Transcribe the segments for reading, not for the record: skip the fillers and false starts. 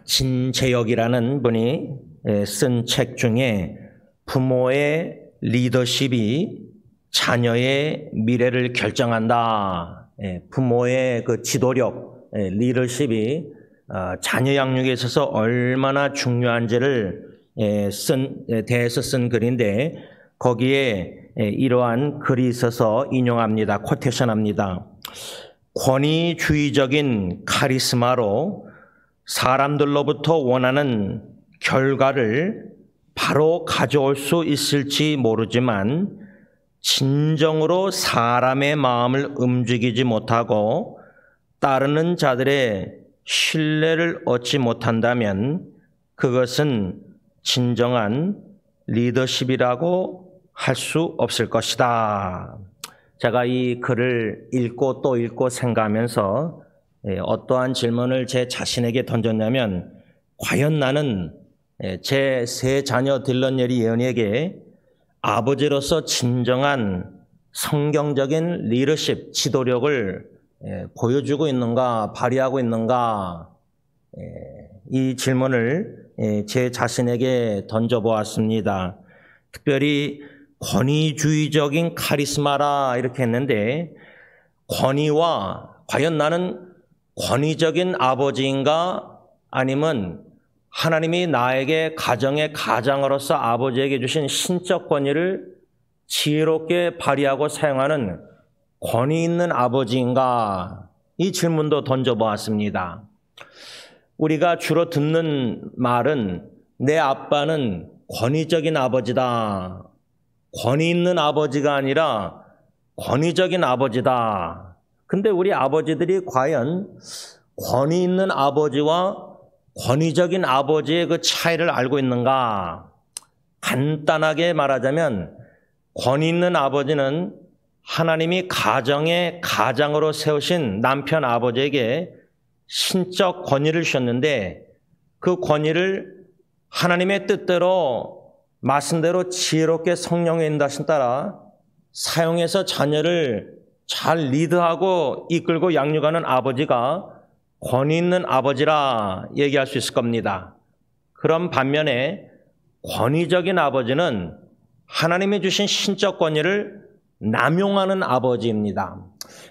진재혁이라는 분이 쓴 책 중에 부모의 리더십이 자녀의 미래를 결정한다. 부모의 그 지도력, 리더십이 자녀 양육에 있어서 얼마나 중요한지를 대해서 쓴 글인데 거기에 이러한 글이 있어서 인용합니다. 코테이션합니다. 권위주의적인 카리스마로 사람들로부터 원하는 결과를 바로 가져올 수 있을지 모르지만 진정으로 사람의 마음을 움직이지 못하고 따르는 자들의 신뢰를 얻지 못한다면 그것은 진정한 리더십이라고 할 수 없을 것이다. 제가 이 글을 읽고 또 읽고 생각하면서 어떠한 질문을 제 자신에게 던졌냐면 과연 나는 제 세 자녀 딜런 예리 예언이에게 아버지로서 진정한 성경적인 리더십, 지도력을 보여주고 있는가, 발휘하고 있는가, 이 질문을 제 자신에게 던져보았습니다. 특별히 권위주의적인 카리스마라 이렇게 했는데 권위와 과연 나는 권위적인 아버지인가 아니면 하나님이 나에게 가정의 가장으로서 아버지에게 주신 신적 권위를 지혜롭게 발휘하고 사용하는 권위 있는 아버지인가? 이 질문도 던져보았습니다. 우리가 주로 듣는 말은 내 아빠는 권위적인 아버지다. 권위 있는 아버지가 아니라 권위적인 아버지다. 근데 우리 아버지들이 과연 권위 있는 아버지와 권위적인 아버지의 그 차이를 알고 있는가? 간단하게 말하자면 권위 있는 아버지는 하나님이 가정의 가장으로 세우신 남편 아버지에게 신적 권위를 주셨는데 그 권위를 하나님의 뜻대로 말씀대로 지혜롭게 성령의 인도하심 따라 사용해서 자녀를 잘 리드하고 이끌고 양육하는 아버지가 권위 있는 아버지라 얘기할 수 있을 겁니다. 그런 반면에 권위적인 아버지는 하나님이 주신 신적 권위를 남용하는 아버지입니다.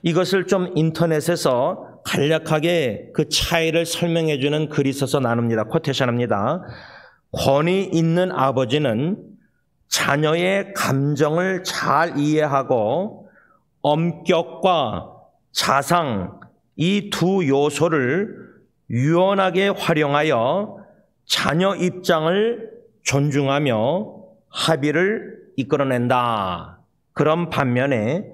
이것을 좀 인터넷에서 간략하게 그 차이를 설명해 주는 글이 있어서 나눕니다. 코테이션합니다. 권위 있는 아버지는 자녀의 감정을 잘 이해하고 엄격과 자상 이 두 요소를 유연하게 활용하여 자녀 입장을 존중하며 합의를 이끌어낸다. 그런 반면에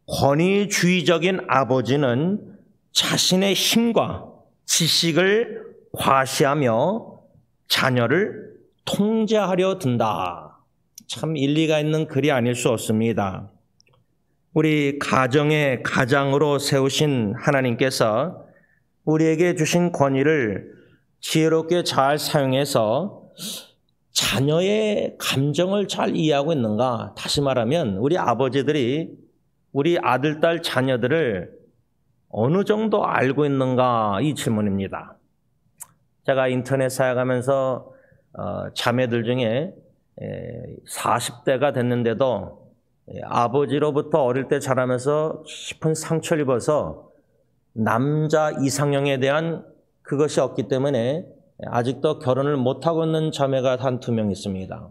권위주의적인 아버지는 자신의 힘과 지식을 과시하며 자녀를 통제하려 든다. 참 일리가 있는 글이 아닐 수 없습니다. 우리 가정의 가장으로 세우신 하나님께서 우리에게 주신 권위를 지혜롭게 잘 사용해서 자녀의 감정을 잘 이해하고 있는가? 다시 말하면 우리 아버지들이 우리 아들, 딸, 자녀들을 어느 정도 알고 있는가? 이 질문입니다. 제가 인터넷 사역하면서 자매들 중에 40대가 됐는데도 아버지로부터 어릴 때 자라면서 깊은 상처를 입어서 남자 이상형에 대한 그것이 없기 때문에 아직도 결혼을 못하고 있는 자매가 한 2명 있습니다.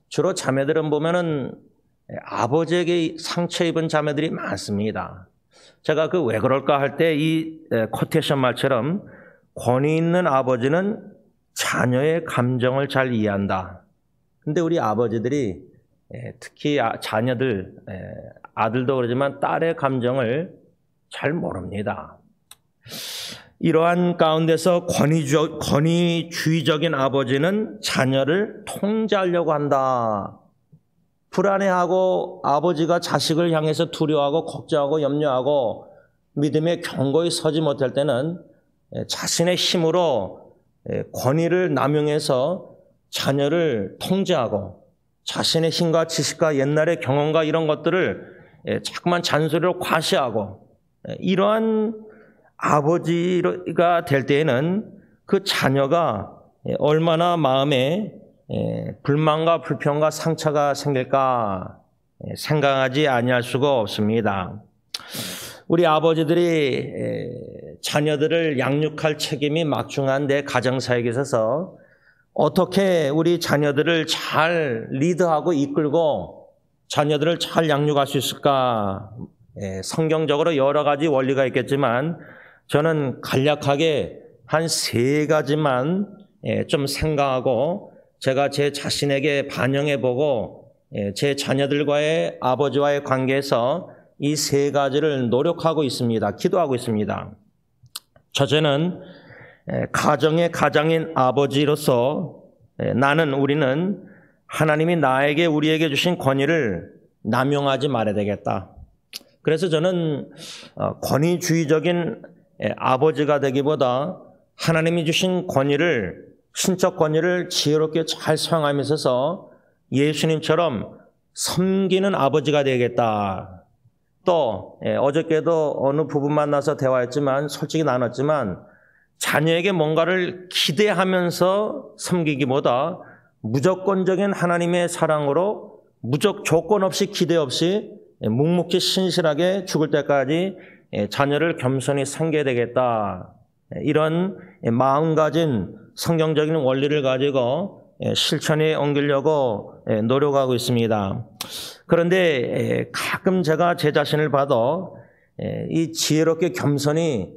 주로 자매들은 보면은 아버지에게 상처 입은 자매들이 많습니다. 제가 그 왜 그럴까 할 때 이 코테이션 말처럼 권위 있는 아버지는 자녀의 감정을 잘 이해한다. 근데 우리 아버지들이 특히 자녀들, 아들도 그러지만 딸의 감정을 잘 모릅니다. 이러한 가운데서 권위주의적인 아버지는 자녀를 통제하려고 한다. 불안해하고 아버지가 자식을 향해서 두려워하고 걱정하고 염려하고 믿음의 경고에 서지 못할 때는 자신의 힘으로 권위를 남용해서 자녀를 통제하고 자신의 힘과 지식과 옛날의 경험과 이런 것들을 자꾸만 잔소리로 과시하고 이러한 아버지가 될 때에는 그 자녀가 얼마나 마음에 불만과 불평과 상처가 생길까 생각하지 아니할 수가 없습니다. 우리 아버지들이 자녀들을 양육할 책임이 막중한 내 가정사역에 있어서 어떻게 우리 자녀들을 잘 리드하고 이끌고 자녀들을 잘 양육할 수 있을까? 성경적으로 여러 가지 원리가 있겠지만 저는 간략하게 한 3가지만 좀 생각하고 제가 제 자신에게 반영해보고 제 자녀들과의 아버지와의 관계에서 이 3가지를 노력하고 있습니다. 기도하고 있습니다. 첫째는 가정의 가장인 아버지로서 우리는 하나님이 우리에게 주신 권위를 남용하지 말아야 되겠다. 그래서 저는 권위주의적인 아버지가 되기보다 하나님이 주신 신적 권위를 지혜롭게 잘 사용하면서 예수님처럼 섬기는 아버지가 되겠다. 또 어저께도 어느 부부 만나서 대화했지만 솔직히 나눴지만 자녀에게 뭔가를 기대하면서 섬기기보다 무조건적인 하나님의 사랑으로 조건 없이 기대 없이 묵묵히 신실하게 죽을 때까지 자녀를 겸손히 섬겨야 되겠다. 이런 마음 가진 성경적인 원리를 가지고 실천에 옮기려고 노력하고 있습니다. 그런데 가끔 제가 제 자신을 봐도 이 지혜롭게 겸손히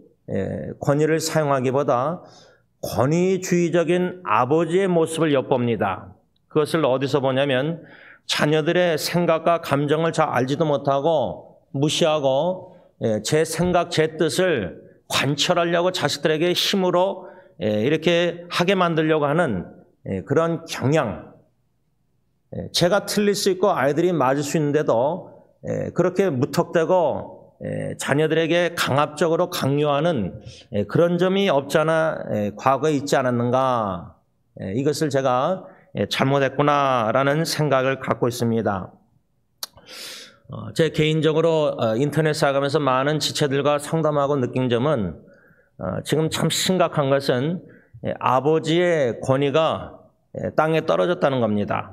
권위를 사용하기보다 권위주의적인 아버지의 모습을 엿봅니다. 그것을 어디서 보냐면 자녀들의 생각과 감정을 잘 알지도 못하고 무시하고 제 생각, 제 뜻을 관철하려고 자식들에게 힘으로 이렇게 하게 만들려고 하는 그런 경향. 제가 틀릴 수 있고 아이들이 맞을 수 있는데도 그렇게 무턱대고 자녀들에게 강압적으로 강요하는 그런 점이 없잖아 과거에 있지 않았는가. 이것을 제가 잘못했구나라는 생각을 갖고 있습니다. 제 개인적으로 인터넷 사역하면서 많은 지체들과 상담하고 느낀 점은 지금 참 심각한 것은 아버지의 권위가 땅에 떨어졌다는 겁니다.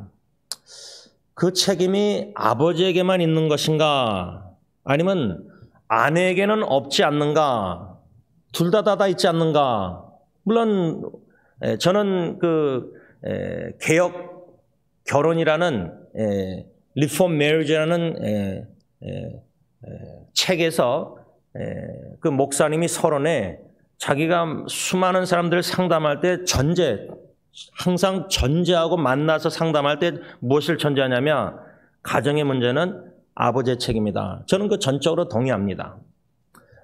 그 책임이 아버지에게만 있는 것인가? 아니면 아내에게는 없지 않는가? 둘 다 있지 않는가? 물론 저는 개혁 결혼이라는 리폼 메리지라는 책에서 그 목사님이 서론에 자기가 수많은 사람들을 상담할 때 항상 전제하고 만나서 상담할 때 무엇을 전제하냐면 가정의 문제는 아버지의 책임이다. 저는 그 전적으로 동의합니다.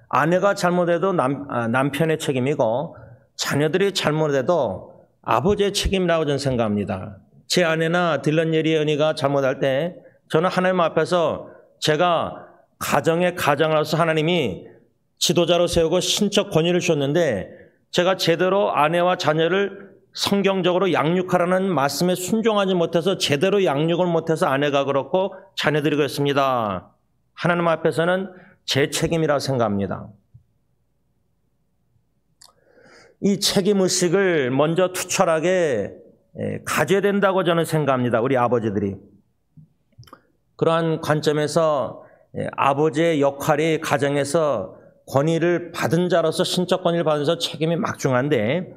아내가 잘못해도 남편의 책임이고 자녀들이 잘못해도 아버지의 책임이라고 저는 생각합니다. 제 아내나 딜런 예리 언니가 잘못할 때 저는 하나님 앞에서 제가 가정의 가장으로서 하나님이 지도자로 세우고 신적 권위를 주셨는데 제가 제대로 아내와 자녀를 성경적으로 양육하라는 말씀에 순종하지 못해서 제대로 양육을 못해서 아내가 그렇고 자녀들이 그렇습니다. 하나님 앞에서는 제 책임이라고 생각합니다. 이 책임의식을 먼저 투철하게 가져야 된다고 저는 생각합니다. 우리 아버지들이. 그러한 관점에서 아버지의 역할이 가정에서 권위를 받은 자로서 신적 권위를 받아서 책임이 막중한데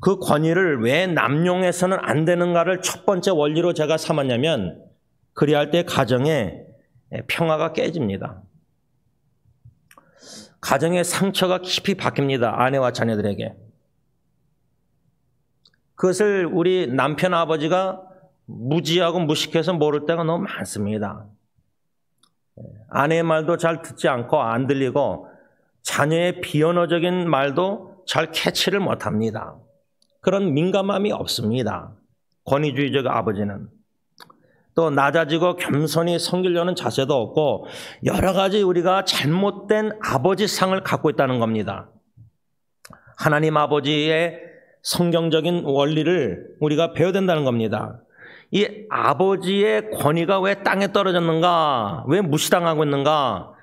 그 권위를 왜 남용해서는 안 되는가를 첫 번째 원리로 제가 삼았냐면 그리할 때 가정에 평화가 깨집니다. 가정의 상처가 깊이 박힙니다. 아내와 자녀들에게. 그것을 우리 남편 아버지가 무지하고 무식해서 모를 때가 너무 많습니다. 아내의 말도 잘 듣지 않고 안 들리고 자녀의 비언어적인 말도 잘 캐치를 못합니다. 그런 민감함이 없습니다. 권위주의적 아버지는. 또 낮아지고 겸손히 섬기려는 자세도 없고 여러 가지 우리가 잘못된 아버지상을 갖고 있다는 겁니다. 하나님 아버지의 성경적인 원리를 우리가 배워야 된다는 겁니다. 이 아버지의 권위가 왜 땅에 떨어졌는가? 왜 무시당하고 있는가?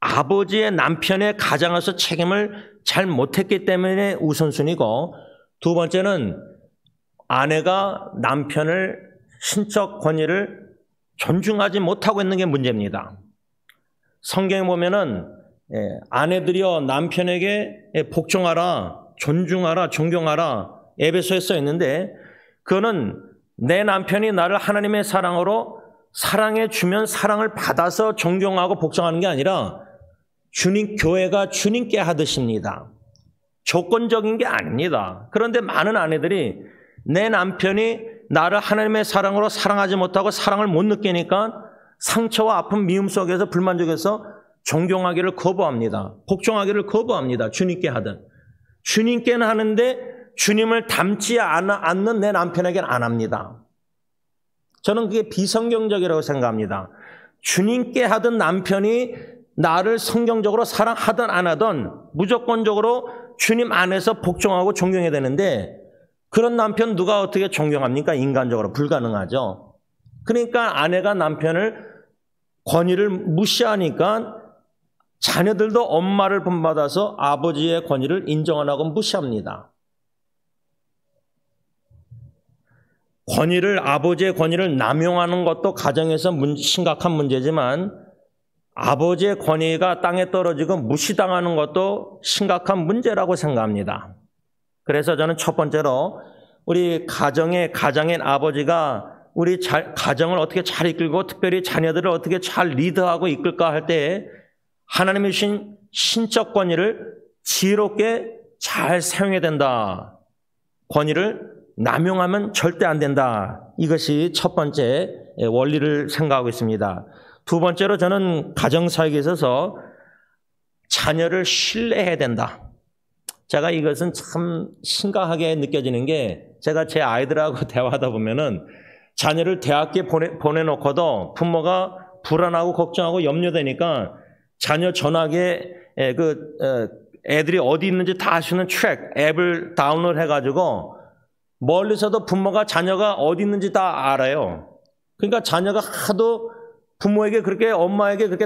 아버지의 남편의 가장에서 책임을 잘 못했기 때문에 우선순위고, 두 번째는 아내가 남편을 신적 권위를 존중하지 못하고 있는 게 문제입니다. 성경에 보면은 아내들이여 남편에게 복종하라, 존중하라, 존경하라 에베소에 써 있는데, 그거는 내 남편이 나를 하나님의 사랑으로 사랑해 주면 사랑을 받아서 존경하고 복종하는 게 아니라 주님, 교회가 주님께 하듯입니다. 조건적인 게 아닙니다. 그런데 많은 아내들이 내 남편이 나를 하나님의 사랑으로 사랑하지 못하고 사랑을 못 느끼니까 상처와 아픈 미움 속에서 불만족해서 존경하기를 거부합니다. 복종하기를 거부합니다. 주님께 하든. 주님께는 하는데 주님을 닮지 않는 내 남편에게는 안 합니다. 저는 그게 비성경적이라고 생각합니다. 주님께 하던 남편이 나를 성경적으로 사랑하든 안 하든 무조건적으로 주님 안에서 복종하고 존경해야 되는데, 그런 남편 누가 어떻게 존경합니까? 인간적으로 불가능하죠. 그러니까 아내가 남편을 권위를 무시하니까 자녀들도 엄마를 본받아서 아버지의 권위를 인정 안 하고 무시합니다. 아버지의 권위를 남용하는 것도 가정에서 심각한 문제지만, 아버지의 권위가 땅에 떨어지고 무시당하는 것도 심각한 문제라고 생각합니다. 그래서 저는 첫 번째로 우리 가정인 아버지가 우리 가정을 어떻게 잘 이끌고 특별히 자녀들을 어떻게 잘 리드하고 이끌까 할 때 하나님이 주신 신적 권위를 지혜롭게 잘 사용해야 된다. 권위를 남용하면 절대 안 된다. 이것이 첫 번째 원리를 생각하고 있습니다. 두 번째로 저는 가정사역에 있어서 자녀를 신뢰해야 된다. 제가 이것은 참 심각하게 느껴지는 게, 제가 제 아이들하고 대화하다 보면은 자녀를 대학교에 보내놓고도 부모가 불안하고 걱정하고 염려되니까 자녀 전화기에 애들이 어디 있는지 다 아시는 트랙 앱을 다운로드 해가지고 멀리서도 부모가 자녀가 어디 있는지 다 알아요. 그러니까 자녀가 하도 부모에게 그렇게, 엄마에게 그렇게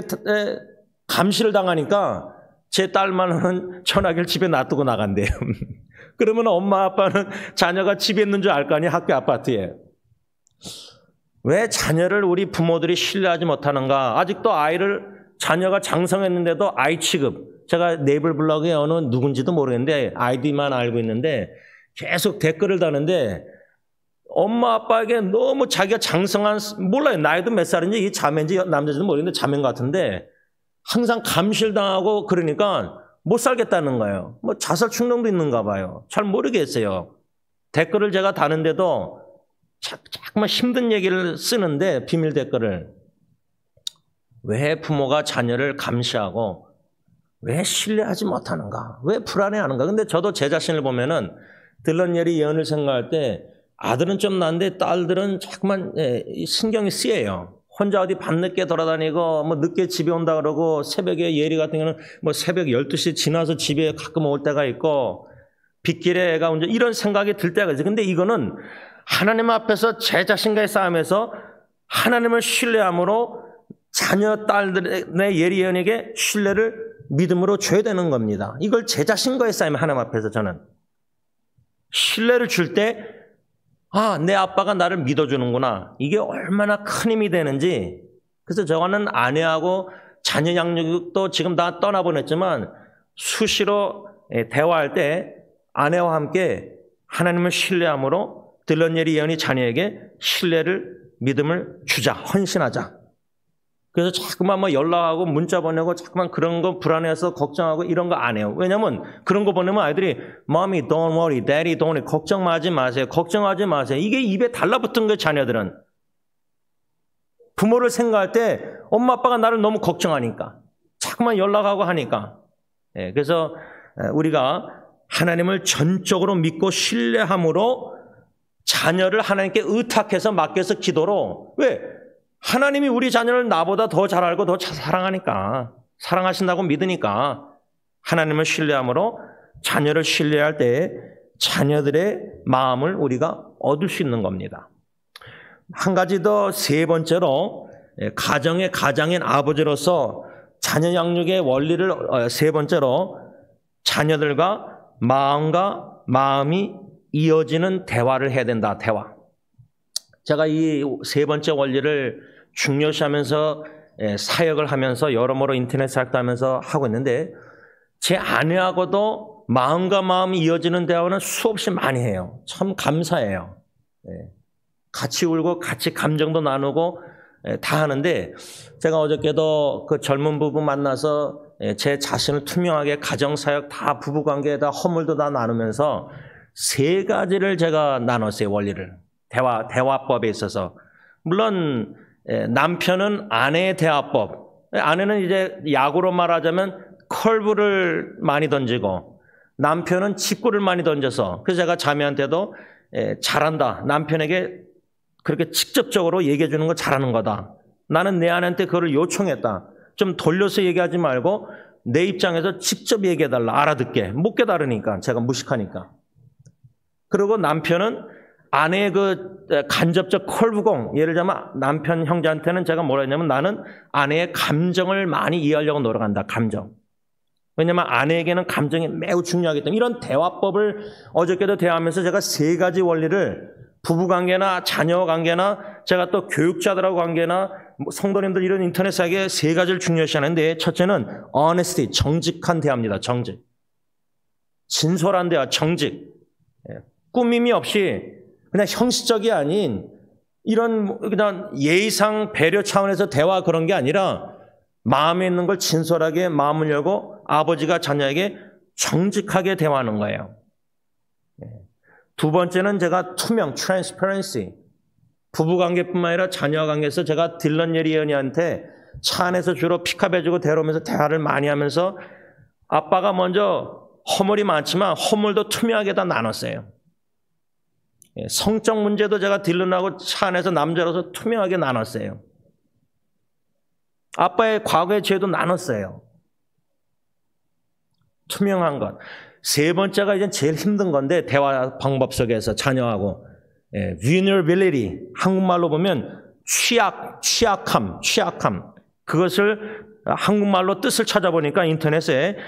감시를 당하니까 제 딸만은 전화기를 집에 놔두고 나간대요. 그러면 엄마 아빠는 자녀가 집에 있는 줄 알 거 아니에요, 학교 아파트에. 왜 자녀를 우리 부모들이 신뢰하지 못하는가? 아직도 자녀가 장성했는데도 아이 취급. 제가 네이버 블로그에 어느 누군지도 모르겠는데 아이디만 알고 있는데 계속 댓글을 다는데, 엄마 아빠에게 너무 자기가 장성한, 몰라요, 나이도 몇 살인지, 이 자매인지 남자인지도 모르겠는데 자매인 것 같은데 항상 감시를 당하고 그러니까 못 살겠다는 거예요. 뭐 자살 충동도 있는가 봐요. 잘 모르겠어요. 댓글을 제가 다는데도 자꾸만 힘든 얘기를 쓰는데, 비밀 댓글을. 왜 부모가 자녀를 감시하고 왜 신뢰하지 못하는가? 왜 불안해하는가? 근데 저도 제 자신을 보면은 들런예리 예언을 생각할 때 아들은 좀 나은데 딸들은 자꾸만 신경이 쓰여요. 혼자 어디 밤늦게 돌아다니고 뭐 늦게 집에 온다 그러고, 새벽에 예리 같은 경우는 뭐 새벽 12시 지나서 집에 가끔 올 때가 있고, 빗길에 애가 운전, 이런 생각이 들 때가 있어요. 근데 이거는 하나님 앞에서 제 자신과의 싸움에서 하나님을 신뢰함으로 자녀 딸들의 예리 예언에게 신뢰를 믿음으로 줘야 되는 겁니다. 이걸 제 자신과의 싸움, 하나님 앞에서 저는 신뢰를 줄 때, 내 아빠가 나를 믿어주는구나. 이게 얼마나 큰 힘이 되는지. 그래서 저는 아내하고 자녀 양육도 지금 다 떠나보냈지만 수시로 대화할 때 아내와 함께 하나님을 신뢰함으로 들런예리 예언이 자녀에게 신뢰를, 믿음을 주자, 헌신하자. 그래서 자꾸만 뭐 연락하고 문자 보내고 자꾸만 그런 거 불안해서 걱정하고 이런 거 안 해요. 왜냐면 그런 거 보내면 아이들이 Mommy don't worry, Daddy don't worry, 걱정하지 마세요. 걱정하지 마세요. 이게 입에 달라붙은 거예요, 자녀들은. 부모를 생각할 때 엄마 아빠가 나를 너무 걱정하니까, 자꾸만 연락하고 하니까. 그래서 우리가 하나님을 전적으로 믿고 신뢰함으로 자녀를 하나님께 의탁해서 맡겨서 기도로, 왜? 하나님이 우리 자녀를 나보다 더 잘 알고 더 사랑하니까, 사랑하신다고 믿으니까 하나님을 신뢰함으로 자녀를 신뢰할 때 자녀들의 마음을 우리가 얻을 수 있는 겁니다. 한 가지 더, 세 번째로 가정인 아버지로서 자녀 양육의 원리를 세 번째로 자녀들과 마음과 마음이 이어지는 대화를 해야 된다. 대화. 제가 이 세 번째 원리를 중요시하면서 사역을 하면서 여러모로 인터넷 사역도 하면서 하고 있는데 제 아내하고도 마음과 마음이 이어지는 대화는 수없이 많이 해요. 참 감사해요. 같이 울고 같이 감정도 나누고 다 하는데 제가 어저께도 그 젊은 부부 만나서 제 자신을 투명하게 가정사역 다 부부관계에다 허물도 다 나누면서 세 가지를 제가 나눴어요. 원리를. 대화법에 있어서. 물론 남편은 아내의 대화법. 아내는 이제 야구로 말하자면 컬브를 많이 던지고 남편은 직구를 많이 던져서 그래서 제가 자매한테도 잘한다. 남편에게 그렇게 직접적으로 얘기해 주는 거 잘하는 거다. 나는 내 아내한테 그걸 요청했다. 좀 돌려서 얘기하지 말고 내 입장에서 직접 얘기해 달라. 알아듣게. 못 깨달으니까 제가 무식하니까. 그리고 남편은 아내의 그 간접적 콜부공, 예를 들자면 남편 형제한테는 제가 뭐라 했냐면 나는 아내의 감정을 많이 이해하려고 노력한다. 감정. 왜냐하면 아내에게는 감정이 매우 중요하기 때문에 이런 대화법을 어저께도 대화하면서 제가 세 가지 원리를 부부관계나 자녀관계나 제가 또 교육자들하고 관계나 성도님들 이런 인터넷 사역에 세 가지를 중요시하는데 첫째는 honesty, 정직한 대화입니다. 정직. 진솔한 대화, 정직. 꾸밈이 없이 그냥 형식적이 아닌 이런 그냥 예의상 배려 차원에서 대화 그런 게 아니라 마음에 있는 걸 진솔하게 마음을 열고 아버지가 자녀에게 정직하게 대화하는 거예요. 두 번째는 제가 투명, transparency. 부부관계뿐만 아니라 자녀관계에서 제가 딜런 예리언이한테 차 안에서 주로 픽업해주고 데려오면서 대화를 많이 하면서 아빠가 먼저 허물이 많지만 허물도 투명하게 다 나눴어요. 성적 문제도 제가 딜런하고 차 안에서 남자로서 투명하게 나눴어요. 아빠의 과거의 죄도 나눴어요. 투명한 것. 세 번째가 이제 제일 힘든 건데 대화 방법 속에서 자녀하고 vulnerability, 한국말로 보면 취약함. 그것을 한국말로 뜻을 찾아보니까 인터넷에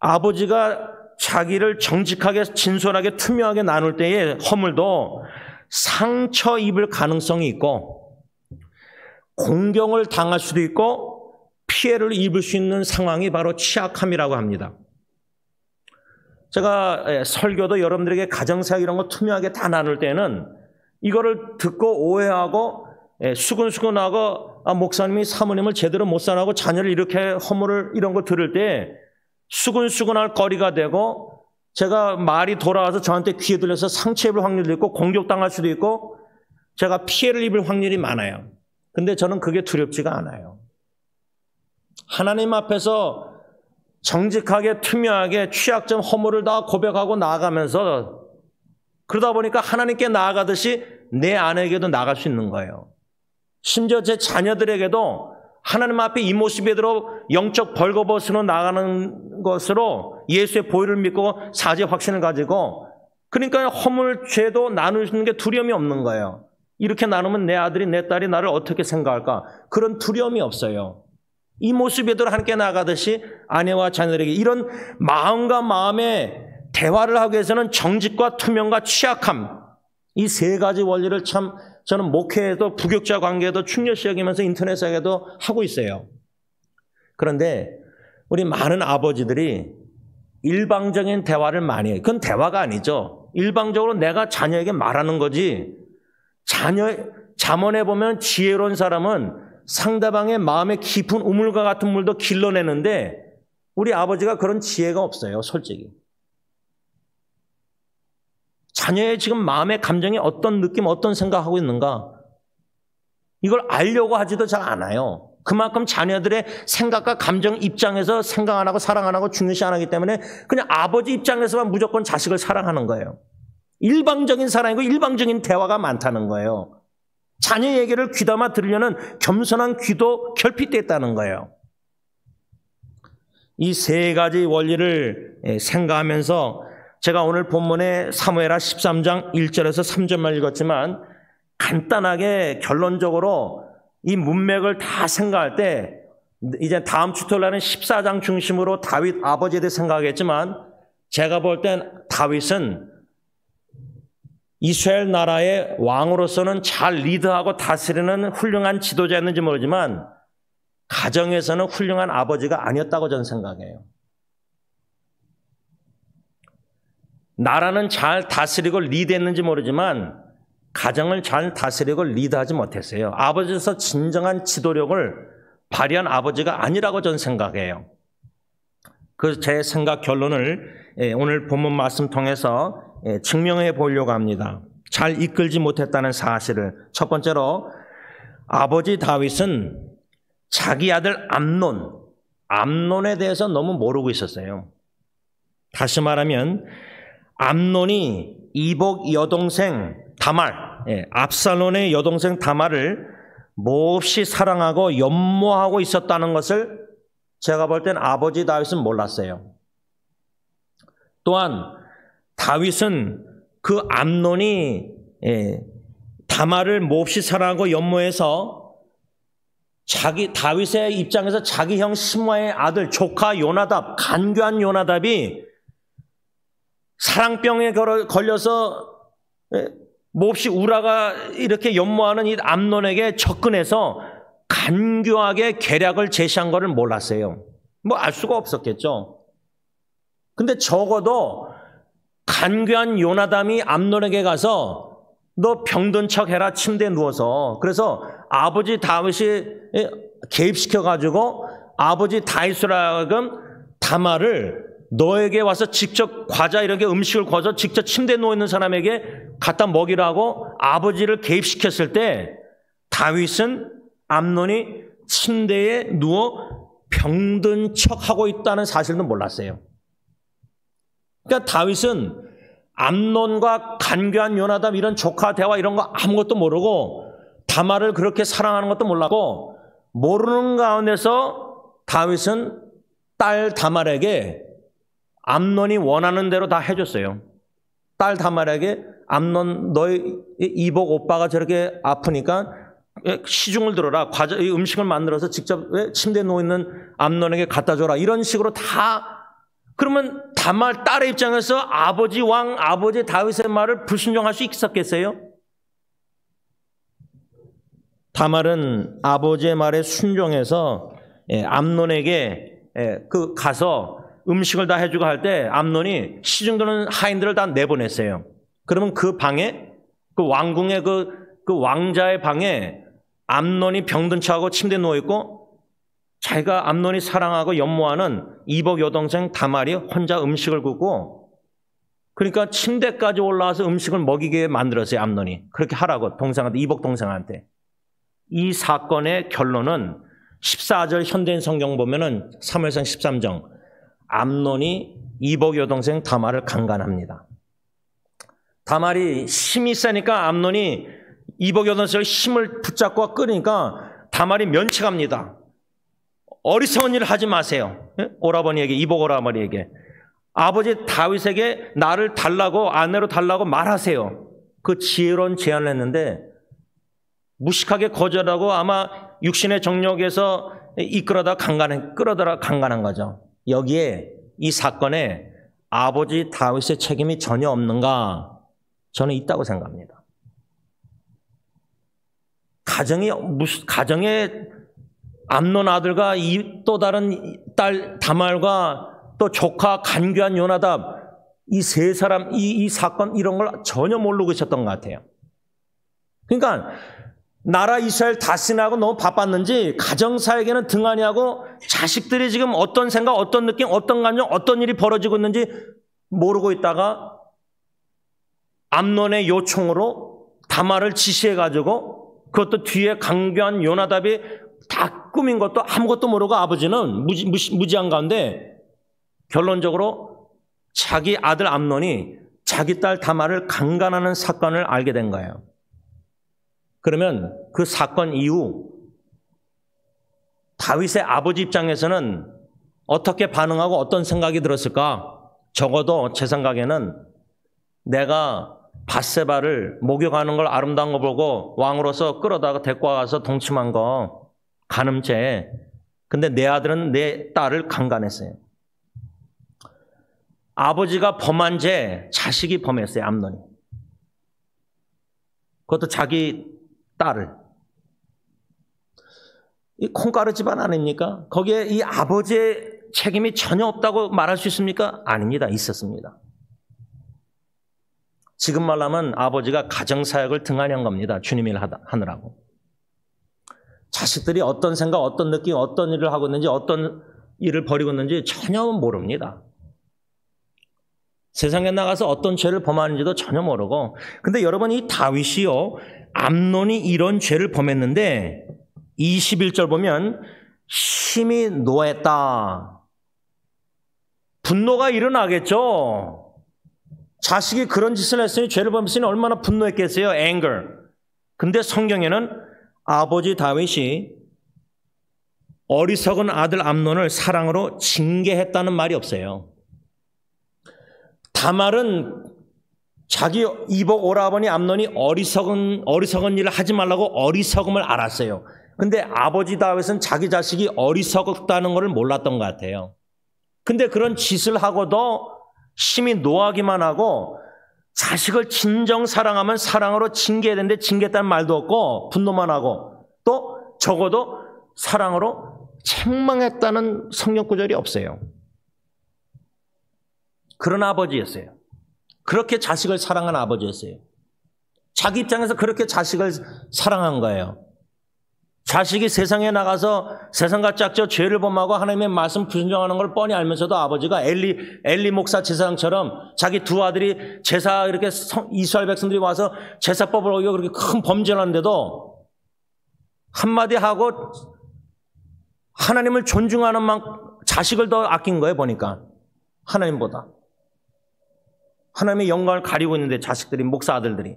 아버지가 자기를 정직하게 진솔하게 투명하게 나눌 때의 허물도 상처 입을 가능성이 있고 공경을 당할 수도 있고 피해를 입을 수 있는 상황이 바로 취약함이라고 합니다. 제가 설교도 여러분들에게 가정사역 이런 거 투명하게 다 나눌 때는 이거를 듣고 오해하고 수근수근하고 목사님이 사모님을 제대로 못 사랑하고 자녀를 이렇게 허물을 이런 거 들을 때 수근수근할 거리가 되고 제가 말이 돌아와서 저한테 귀에 들려서 상처 입을 확률도 있고 공격당할 수도 있고 제가 피해를 입을 확률이 많아요. 근데 저는 그게 두렵지가 않아요. 하나님 앞에서 정직하게 투명하게 취약점 허물을 다 고백하고 나아가면서 그러다 보니까 하나님께 나아가듯이 내 아내에게도 나아갈 수 있는 거예요. 심지어 제 자녀들에게도 하나님 앞에 이 모습에대로 영적 벌거벗으로 나가는 것으로 예수의 보혈을 믿고 사죄 확신을 가지고 그러니까 허물 죄도 나누는 게 두려움이 없는 거예요. 이렇게 나누면 내 아들이 내 딸이 나를 어떻게 생각할까? 그런 두려움이 없어요. 이 모습에대로 하나님께 나아가듯이 아내와 자녀들에게 이런 마음과 마음의 대화를 하기 위해서는 정직과 투명과 취약함 이 세 가지 원리를 참 저는 목회에도 부교육자 관계에도 중요시 여기면서 인터넷에도 하고 있어요. 그런데 우리 많은 아버지들이 일방적인 대화를 많이 해요. 그건 대화가 아니죠. 일방적으로 내가 자녀에게 말하는 거지. 잠언에 보면 지혜로운 사람은 상대방의 마음의 깊은 우물과 같은 물도 길러내는데 우리 아버지가 그런 지혜가 없어요. 솔직히. 자녀의 지금 마음의 감정이 어떤 느낌, 어떤 생각하고 있는가 이걸 알려고 하지도 잘 않아요. 그만큼 자녀들의 생각과 감정 입장에서 생각 안 하고 사랑 안 하고 중요시 안 하기 때문에 그냥 아버지 입장에서만 무조건 자식을 사랑하는 거예요. 일방적인 사랑이고 일방적인 대화가 많다는 거예요. 자녀 얘기를 귀담아 들으려는 겸손한 귀도 결핍됐다는 거예요. 이 세 가지 원리를 생각하면서 제가 오늘 본문에 사무엘하 13장 1절에서 3절만 읽었지만 간단하게 결론적으로 이 문맥을 다 생각할 때 이제 다음 주 토요일날은 14장 중심으로 다윗 아버지에 대해 생각하겠지만 제가 볼 땐 다윗은 이스라엘 나라의 왕으로서는 잘 리드하고 다스리는 훌륭한 지도자였는지 모르지만 가정에서는 훌륭한 아버지가 아니었다고 저는 생각해요. 나라는 잘 다스리고 리드했는지 모르지만 가정을 잘 다스리고 리드하지 못했어요. 아버지로서 진정한 지도력을 발휘한 아버지가 아니라고 저는 생각해요. 그 제 생각 결론을 오늘 본문 말씀 통해서 증명해 보려고 합니다. 잘 이끌지 못했다는 사실을. 첫 번째로 아버지 다윗은 자기 아들 암논에 대해서 너무 모르고 있었어요. 다시 말하면 암논이 이복 여동생 다말, 압살롬의 여동생 다말을 몹시 사랑하고 연모하고 있었다는 것을 제가 볼 땐 아버지 다윗은 몰랐어요. 또한 다윗은 그 암논이 다말을 몹시 사랑하고 연모해서 다윗의 입장에서 자기 형 심와의 아들 조카 요나답, 간교한 요나답이 사랑병에 걸려서 몹시 우라가 이렇게 연모하는 이 암논에게 접근해서 간교하게 계략을 제시한 것을 몰랐어요. 뭐 알 수가 없었겠죠. 근데 적어도 간교한 요나담이 암논에게 가서 너 병든 척 해라, 침대에 누워서. 그래서 아버지 다윗이 개입시켜가지고 아버지 다윗으로 하여금 다말을 너에게 와서 직접 과자 이렇게 음식을 구워서 직접 침대에 누워있는 사람에게 갖다 먹이라고 아버지를 개입시켰을 때 다윗은 암논이 침대에 누워 병든 척하고 있다는 사실도 몰랐어요. 그러니까 다윗은 암논과 간교한 요나답 이런 조카 대화 이런 거 아무것도 모르고 다말을 그렇게 사랑하는 것도 몰랐고 모르는 가운데서 다윗은 딸 다말에게 암논이 원하는 대로 다 해줬어요. 딸 다말에게 암논 너희 이복 오빠가 저렇게 아프니까 시중을 들어라. 과자 음식을 만들어서 직접 침대에 누워있는 암논에게 갖다 줘라. 이런 식으로 다. 그러면 다말 딸의 입장에서 아버지 다윗의 말을 불순종할 수 있었겠어요? 다말은 아버지의 말에 순종해서 암논에게 가서 음식을 다 해주고 할 때 암논이 시중드는 하인들을 다 내보냈어요. 그러면 그 방에 그 왕궁의 그 왕자의 방에 암논이 병든 척하고 침대에 누워있고 자기가 암논이 사랑하고 연모하는 이복 여동생 다말이 혼자 음식을 굽고 그러니까 침대까지 올라와서 음식을 먹이게 만들었어요. 암논이. 그렇게 하라고 동생한테, 이복 동생한테. 이 사건의 결론은 14절 현대인 성경 보면은 사무엘상 13장 암논이 이복 여동생 다말을 강간합니다. 다말이 힘이 세니까 암논이 이복 여동생의 힘을 붙잡고 끌으니까 다말이 면책합니다. 어리석은 일을 하지 마세요. 오라버니에게, 이복 오라버니에게. 아버지 다윗에게 나를 달라고, 아내로 달라고 말하세요. 그 지혜로운 제안을 했는데 무식하게 거절하고 아마 육신의 정욕에서 끌어다 강간한 거죠. 여기에 이 사건에 아버지 다윗의 책임이 전혀 없는가? 저는 있다고 생각합니다. 가정에 암논 아들과 또 다른 딸 다말과 또 조카 간교한 요나답 이 세 사람 이 사건 이런 걸 전혀 모르고 있었던 것 같아요. 그러니까 나라 이스라엘 다스리느라고 너무 바빴는지 가정사에게는 등한히 하고 자식들이 지금 어떤 생각, 어떤 느낌, 어떤 감정, 어떤 일이 벌어지고 있는지 모르고 있다가 암논의 요청으로 다말을 지시해가지고 그것도 뒤에 간교한 요나답이 다 꾸민 것도 아무것도 모르고 아버지는 무지한 가운데 결론적으로 자기 아들 암논이 자기 딸 다말을 강간하는 사건을 알게 된 거예요. 그러면 그 사건 이후 다윗의 아버지 입장에서는 어떻게 반응하고 어떤 생각이 들었을까? 적어도 제 생각에는 내가 밧세바를 목욕하는 걸 아름다운 거 보고 왕으로서 끌어다가 데리고 와서 동침한 거 간음죄 근데 내 아들은 내 딸을 강간했어요. 아버지가 범한 죄 자식이 범했어요. 암논이. 그것도 자기 딸을. 이 콩가루 집안 아닙니까? 거기에 이 아버지의 책임이 전혀 없다고 말할 수 있습니까? 아닙니다. 있었습니다. 지금 말하면 아버지가 가정사역을 등한히 한 겁니다. 주님 일 하느라고. 자식들이 어떤 생각, 어떤 느낌, 어떤 일을 하고 있는지, 어떤 일을 벌이고 있는지 전혀 모릅니다. 세상에 나가서 어떤 죄를 범하는지도 전혀 모르고. 근데 여러분, 이 다윗이요, 암논이 이런 죄를 범했는데 21절 보면 심히 노했다. 분노가 일어나겠죠. 자식이 그런 짓을 했으니, 죄를 범했으니 얼마나 분노했겠어요. anger. 근데 성경에는 아버지 다윗이 어리석은 아들 암논을 사랑으로 징계했다는 말이 없어요. 다말은 자기 이복 오라버니 암논이 어리석은 일을 하지 말라고 어리석음을 알았어요. 근데 아버지 다윗은 자기 자식이 어리석다는 것을 몰랐던 것 같아요. 근데 그런 짓을 하고도 심히 노하기만 하고, 자식을 진정 사랑하면 사랑으로 징계해야 되는데 징계했다는 말도 없고 분노만 하고, 또 적어도 사랑으로 책망했다는 성경 구절이 없어요. 그런 아버지였어요. 그렇게 자식을 사랑한 아버지였어요. 자기 입장에서 그렇게 자식을 사랑한 거예요. 자식이 세상에 나가서 세상과 짝져 죄를 범하고 하나님의 말씀 불순종하는 걸 뻔히 알면서도 아버지가 엘리 목사 제사장처럼 자기 두 아들이 제사, 이렇게 이스라엘 백성들이 와서 제사법을 어기고 그렇게 큰 범죄를 하는데도 한마디 하고 하나님을 존중하는 자식을 더 아낀 거예요. 보니까 하나님보다. 하나님의 영광을 가리고 있는데 자식들이, 목사 아들들이.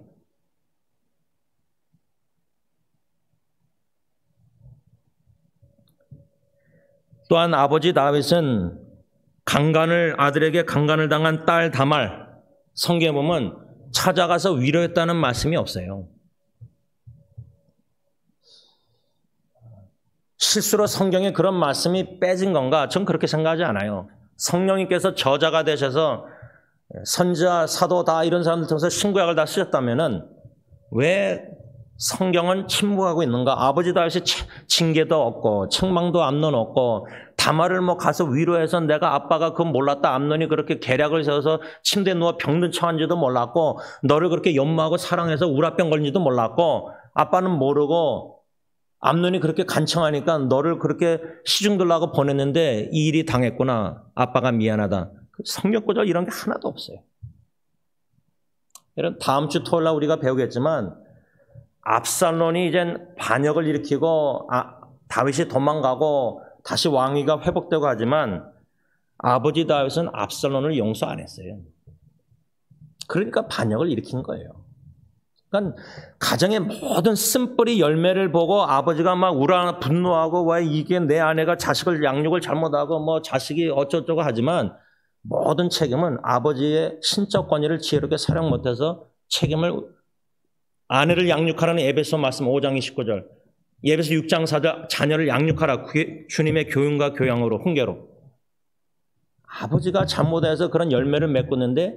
또한 아버지 다윗은 아들에게 강간을 당한 딸 다말, 성경에 보면 찾아가서 위로했다는 말씀이 없어요. 실수로 성경에 그런 말씀이 빼진 건가? 전 그렇게 생각하지 않아요. 성령님께서 저자가 되셔서 선지자, 사도 다 이런 사람들 통해서 신구약을 다 쓰셨다면은 왜 성경은 침묵하고 있는가? 아버지 다윗이 징계도 없고 책망도 암논 없고, 다말을 가서 위로해서 내가 아빠가 그건 몰랐다, 암논이 그렇게 계략을 세워서 침대에 누워 병든 척한지도 몰랐고, 너를 그렇게 연모하고 사랑해서 우라병 걸린지도 몰랐고, 아빠는 모르고 암논이 그렇게 간청하니까 너를 그렇게 시중 들라고 보냈는데 이 일이 당했구나, 아빠가 미안하다. 성경 구절 이런 게 하나도 없어요. 이런 다음 주 토요일 날 우리가 배우겠지만, 압살론이 이젠 반역을 일으키고 다윗이 도망가고 다시 왕위가 회복되고 하지만 아버지 다윗은 압살론을 용서 안 했어요. 그러니까 반역을 일으킨 거예요. 그러니까 가정의 모든 쓴뿌리 열매를 보고 아버지가 막 분노하고, 왜 이게 내 아내가 자식을 양육을 잘못하고 자식이 어쩌고저쩌고 하지만, 모든 책임은 아버지의 신적 권위를 지혜롭게 사용 못해서 책임을, 아내를 양육하라는 에베소 말씀 5장 29절, 에베소 6장 4절, 자녀를 양육하라, 주님의 교훈과 교양으로, 훈계로. 아버지가 잘못해서 그런 열매를 맺고 있는데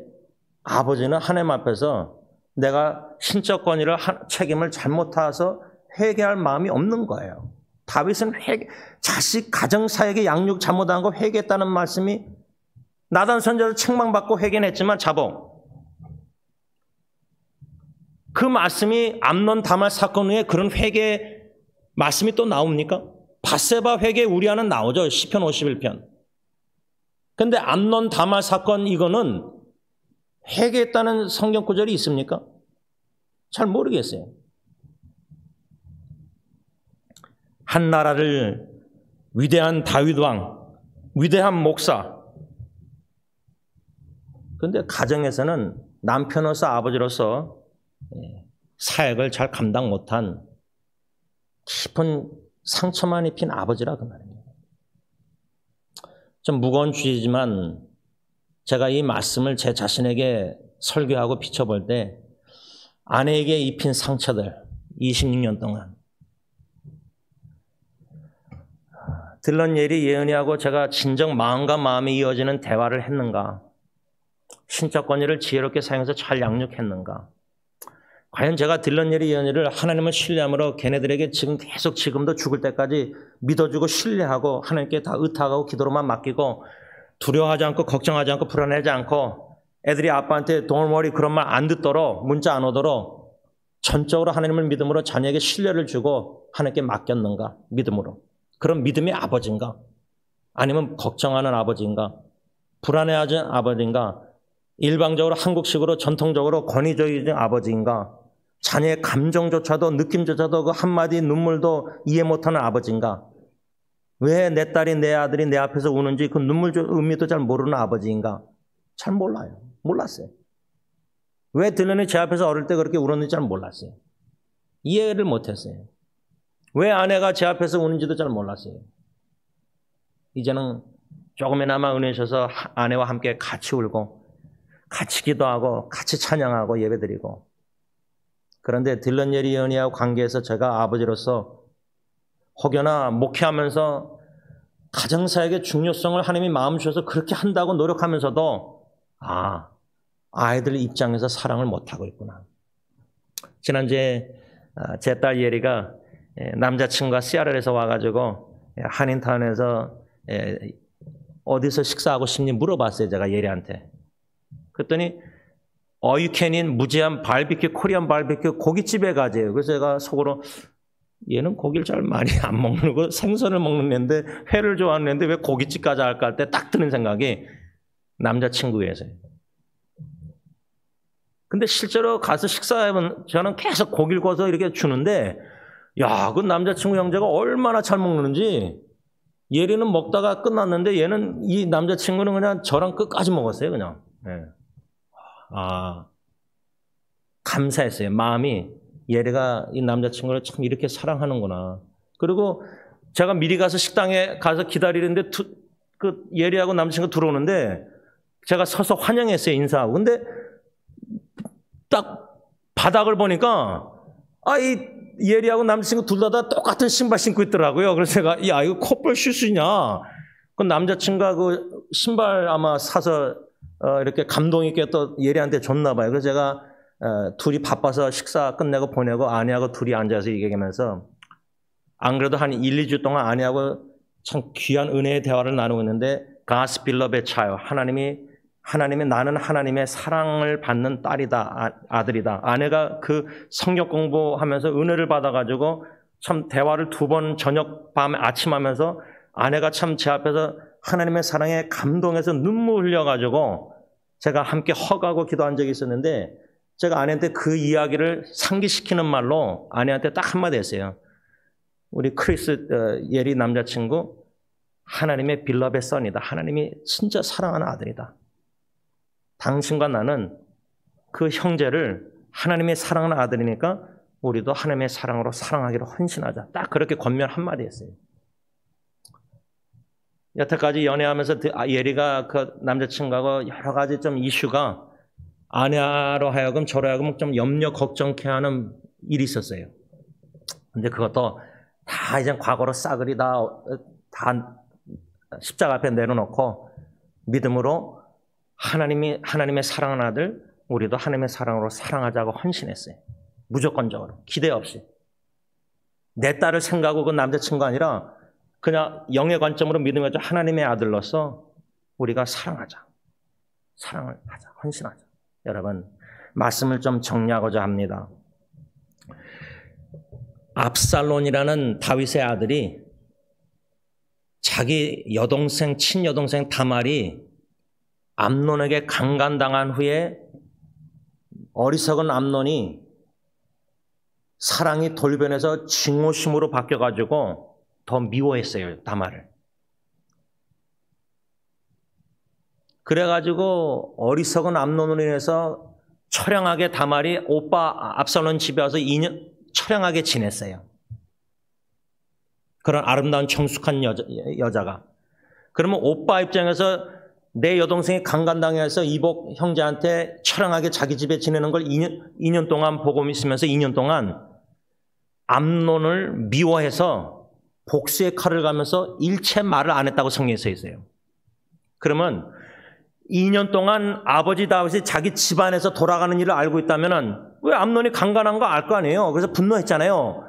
아버지는 하나님 앞에서 내가 신적 권위를, 책임을 잘못해서 회개할 마음이 없는 거예요. 다윗은 자식 가정사역의 양육 잘못한 거 회개했다는 말씀이, 나단 선지자도 책망받고 회개했지만 자복. 그 말씀이 암논 다말 사건 후에 그런 회개 말씀이 또 나옵니까? 밧세바 회개 우리아는 나오죠. 시편 51편. 근데 암논 다말 사건 이거는 회개했다는 성경 구절이 있습니까? 잘 모르겠어요. 한 나라를 위대한 다윗 왕, 위대한 목사. 근데 가정에서는 남편으로서, 아버지로서 사역을 잘 감당 못한 깊은 상처만 입힌 아버지라 그 말입니다. 좀 무거운 주제지만 제가 이 말씀을 제 자신에게 설교하고 비춰볼 때 아내에게 입힌 상처들 26년 동안 들런 예리 예언이하고 제가 진정 마음과 마음이 이어지는 대화를 했는가? 신적 권위를 지혜롭게 사용해서 잘 양육했는가? 과연 제가 들런 예리 예언이를 하나님을 신뢰함으로 걔네들에게 지금 계속 지금도 죽을 때까지 믿어주고 신뢰하고 하나님께 다 의탁하고 기도로만 맡기고 두려워하지 않고 걱정하지 않고 불안해하지 않고 애들이 아빠한테 Don't worry 그런 말 안 듣도록 문자 안 오도록 전적으로 하나님을 믿음으로 자녀에게 신뢰를 주고 하나님께 맡겼는가? 믿음으로. 그런 믿음의 아버지인가? 아니면 걱정하는 아버지인가? 불안해하는 아버지인가? 일방적으로 한국식으로 전통적으로 권위적인 아버지인가? 자녀의 감정조차도 느낌조차도 그 한마디 눈물도 이해 못하는 아버지인가? 왜 내 딸이 내 아들이 내 앞에서 우는지 그 눈물 의미도 잘 모르는 아버지인가? 잘 몰라요. 몰랐어요. 왜 들런이 제 앞에서 어릴 때 그렇게 울었는지 잘 몰랐어요. 이해를 못했어요. 왜 아내가 제 앞에서 우는지도 잘 몰랐어요. 이제는 조금이나마 은혜 주셔서 아내와 함께 같이 울고 같이 기도하고 같이 찬양하고 예배드리고 그런데 들런 예리 예언이하고 관계에서 제가 아버지로서 혹여나 목회하면서 가정사역의 중요성을 하나님이 마음 주셔서 그렇게 한다고 노력하면서도 아이들 입장에서 사랑을 못하고 있구나. 지난주에 제 딸 예리가 남자친구가 시애틀에서 와가지고 한인타운에서 어디서 식사하고 싶니 물어봤어요. 제가 예리한테. 그랬더니 어유캔인 무제한 바비큐 코리안 바비큐 고깃집에 가재요. 그래서 제가 속으로 얘는 고기를 잘 많이 안 먹는 거 생선을 먹는 애인데 회를 좋아하는 애인데 왜 고깃집까지 할까 할 때 딱 드는 생각이 남자친구에서요. 근데 실제로 가서 식사하면 저는 계속 고기를 구워서 이렇게 주는데 야, 그 남자친구 형제가 얼마나 잘 먹는지 예리는 먹다가 끝났는데 얘는 이 남자친구는 그냥 저랑 끝까지 먹었어요. 그냥. 네. 감사했어요. 마음이 예리가 이 남자친구를 참 이렇게 사랑하는구나. 그리고 제가 미리 가서 식당에 가서 기다리는데 그 예리하고 남자친구 들어오는데 제가 서서 환영했어요. 인사하고. 근데 딱 바닥을 보니까 이 예리하고 남자친구 둘 다 똑같은 신발 신고 있더라고요. 그래서 제가 야 이거 커플 슈즈냐? 그 남자친구가 그 신발 아마 사서 이렇게 감동 있게 또 예리한테 줬나 봐요. 그래서 제가 둘이 바빠서 식사 끝내고 보내고 아내하고 둘이 앉아서 얘기하면서 안 그래도 한 1, 2주 동안 아내하고 참 귀한 은혜의 대화를 나누고 있는데 God's beloved child 하나님이 나는 하나님의 사랑을 받는 딸이다, 아들이다. 아내가 그 성경 공부하면서 은혜를 받아가지고 참 대화를 2번 저녁, 밤, 아침 하면서 아내가 참 제 앞에서 하나님의 사랑에 감동해서 눈물 흘려가지고 제가 함께 허가하고 기도한 적이 있었는데 제가 아내한테 그 이야기를 상기시키는 말로 아내한테 딱 한마디 했어요. 우리 크리스 예리 남자친구 하나님의 빌러베 선이다. 하나님이 진짜 사랑하는 아들이다. 당신과 나는 그 형제를 하나님의 사랑하는 아들이니까 우리도 하나님의 사랑으로 사랑하기로 헌신하자. 딱 그렇게 권면 한마디 했어요. 여태까지 연애하면서 예리가 그 남자친구하고 여러 가지 좀 이슈가 아내로 하여금 저로 하여금 좀 염려 걱정케 하는 일이 있었어요. 근데 그것도 다 이제 과거로 싸그리 다 십자가 앞에 내려놓고 믿음으로 하나님의 사랑하는 아들, 우리도 하나님의 사랑으로 사랑하자고 헌신했어요. 무조건적으로, 기대 없이. 내 딸을 생각하고 그 남자친구가 아니라 그냥 영의 관점으로 믿음을 가지고 하나님의 아들로서 우리가 사랑하자. 사랑을 하자. 헌신하자. 여러분, 말씀을 좀 정리하고자 합니다. 압살론이라는 다윗의 아들이 자기 여동생, 친여동생 다말이 암논에게 강간당한 후에 어리석은 암논이 사랑이 돌변해서 증오심으로 바뀌어가지고 더 미워했어요, 다말을. 그래가지고 어리석은 암논으로 인해서 처량하게 다말이 오빠 압살론 집에 와서 2년 처량하게 지냈어요. 그런 아름다운 청숙한 여자가. 그러면 오빠 입장에서 내 여동생이 강간당해서 이복 형제한테 처량하게 자기 집에 지내는 걸 2년 동안 보고 있으면서 2년 동안 암논을 미워해서 복수의 칼을 가면서 일체 말을 안 했다고 성경에 써 있어요. 그러면 2년 동안 아버지 다윗이 자기 집안에서 돌아가는 일을 알고 있다면 왜 암논이 강간한 거 알 거 아니에요. 그래서 분노했잖아요.